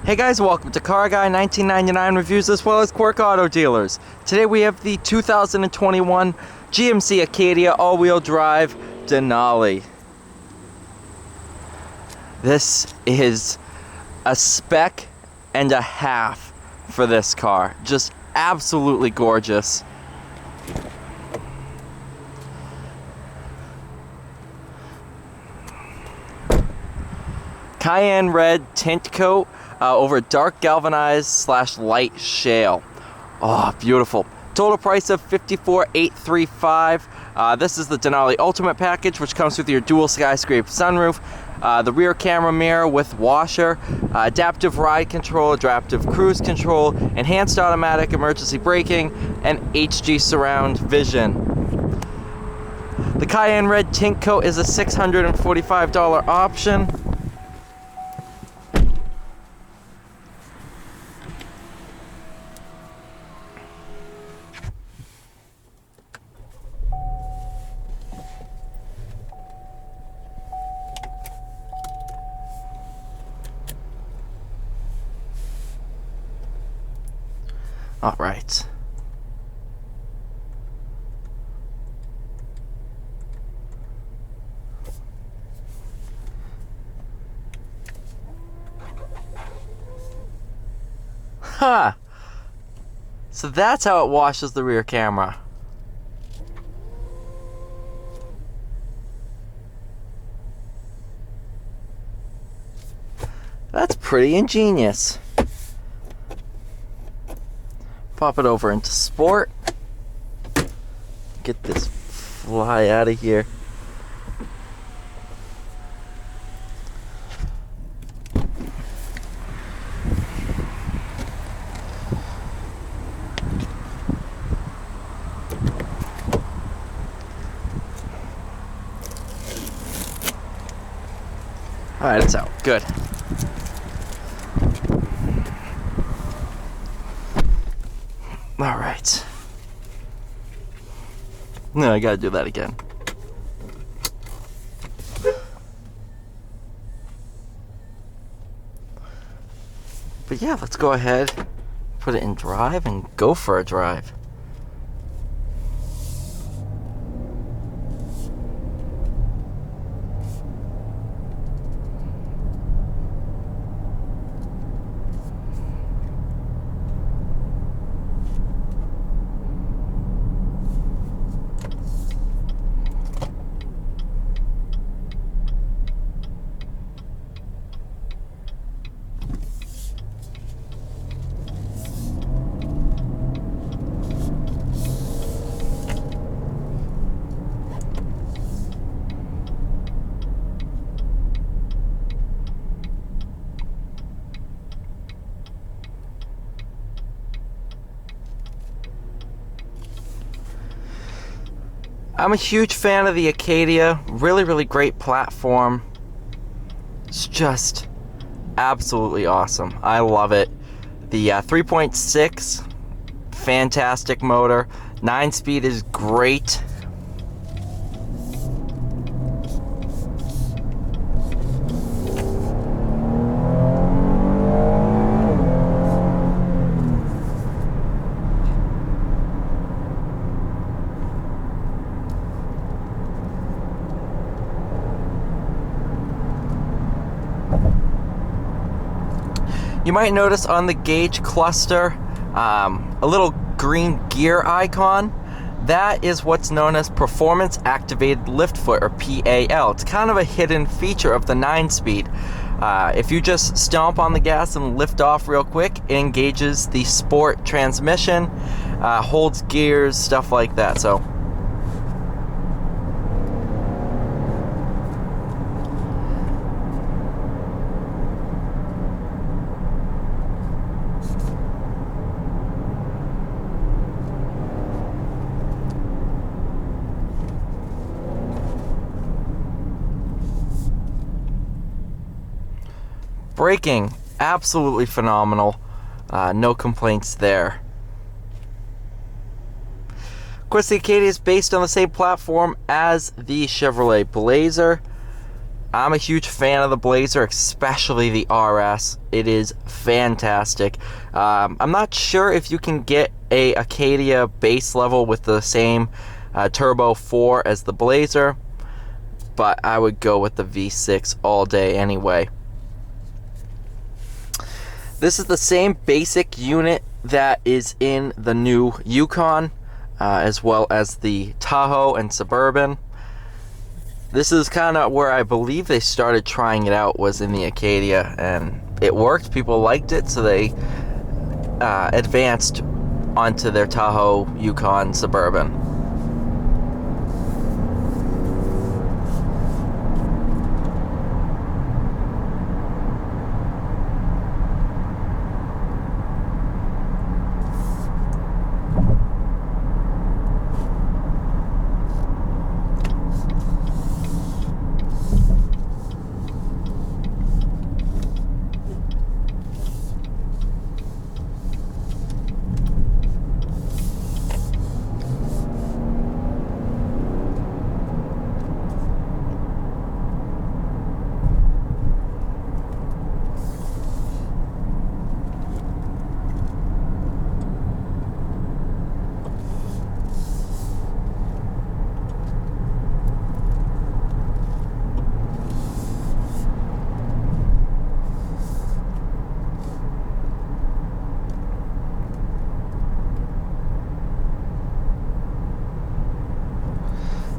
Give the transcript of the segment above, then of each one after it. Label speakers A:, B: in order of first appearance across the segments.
A: Hey guys, welcome to Car Guy 1999 reviews as well as Quirk Auto Dealers. Today we have the 2021 GMC Acadia all-wheel drive Denali. This is a spec and a half for this car. Just absolutely gorgeous. Cayenne red tint coat over dark galvanized / light shale. Oh, beautiful. Total price of $54,835. This is the Denali Ultimate Package, which comes with your dual skyscraper sunroof, the rear camera mirror with washer, adaptive ride control, adaptive cruise control, enhanced automatic emergency braking, and HG surround vision. The Cayenne red tint coat is a $645 option. All right. Huh. So that's how it washes the rear camera. That's pretty ingenious. Pop it over into sport. Get this fly out of here. All right, it's out. Good. All right. No, I gotta do that again. But yeah, let's go ahead, put it in drive, and go for a drive. I'm a huge fan of the Acadia. Really great platform. It's just absolutely awesome. I love it. The 3.6, fantastic motor. 9-speed is great. You might notice on the gauge cluster a little green gear icon. That is what's known as Performance Activated Lift Foot, or PAL. It's kind of a hidden feature of the 9-speed. If you just stomp on the gas and lift off real quick, it engages the sport transmission, holds gears, stuff like that. So braking, absolutely phenomenal. No complaints there. Of course, the Acadia is based on the same platform as the Chevrolet Blazer. I'm a huge fan of the Blazer, especially the RS. It is fantastic. I'm not sure if you can get a Acadia base level with the same Turbo 4 as the Blazer, but I would go with the V6 all day anyway. This is the same basic unit that is in the new Yukon, as well as the Tahoe and Suburban. This is kind of where I believe they started trying it out, was in the Acadia, and it worked. People liked it, so they advanced onto their Tahoe, Yukon, Suburban.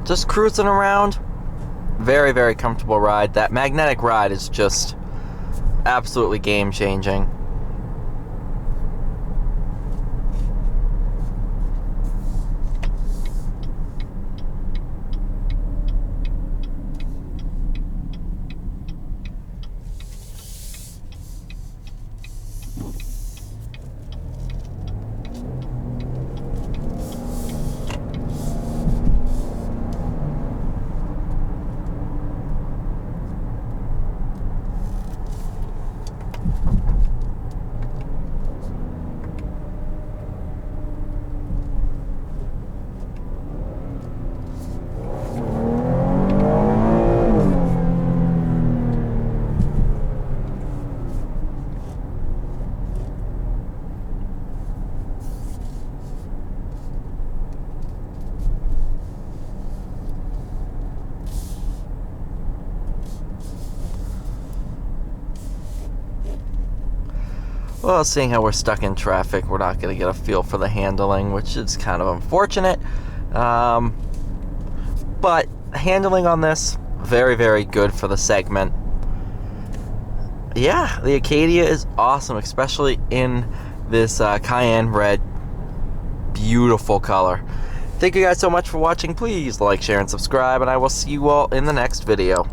A: Just cruising around, very, very comfortable ride. That magnetic ride is just absolutely game-changing. Well, seeing how we're stuck in traffic, we're not going to get a feel for the handling, which is kind of unfortunate. But handling on this, very, very good for the segment. Yeah, the Acadia is awesome, especially in this cayenne red. Beautiful color. Thank you guys so much for watching. Please like, share, and subscribe, and I will see you all in the next video.